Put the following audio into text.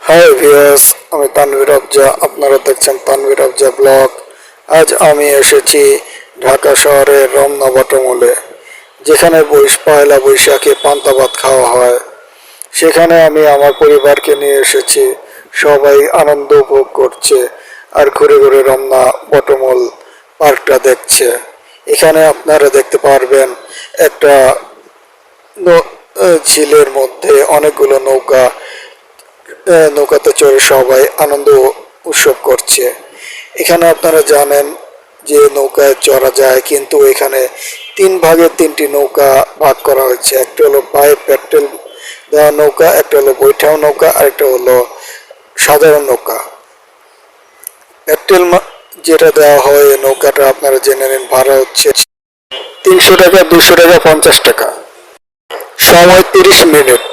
Hi viewers, আমি তানভীর আফজা। আপনারা দেখছেন তানভীর আফজা ব্লগ। আজ আমি এসেছি ঢাকা শহরের রমনা বটমূলে, যেখানে পয়লা বৈশাখে পান্তা ভাত খাওয়া হয়। সেখানে আমি আমার পরিবারকে নিয়ে এসেছি। সবাই আনন্দ উপভোগ করছে আর ঘুরে ঘুরে রমনা বটমূল পার্কটা দেখছে। এখানে আপনারা দেখতে পারবেন একটা ঝিলের মধ্যে অনেকগুলো নৌকাতে চড়ে সবাই আনন্দ উৎসব করছে। এখানে আপনারা জানেন যে নৌকায় চড়া যায়, কিন্তু এখানে তিন ভাগে তিনটি নৌকা ভাগ করা হয়েছে। একটা হলো পায়ে পেট্রোল দেওয়া নৌকা, একটা হলো বৈঠাও নৌকা, আর একটা হলো সাধারণ নৌকা। পেট্রোল যেটা দেওয়া হয় এই নৌকাটা আপনারা জেনে নিন, ভাড়া হচ্ছে 300 টাকা, 200 টাকা, 50 টাকা। সময় 30 মিনিট।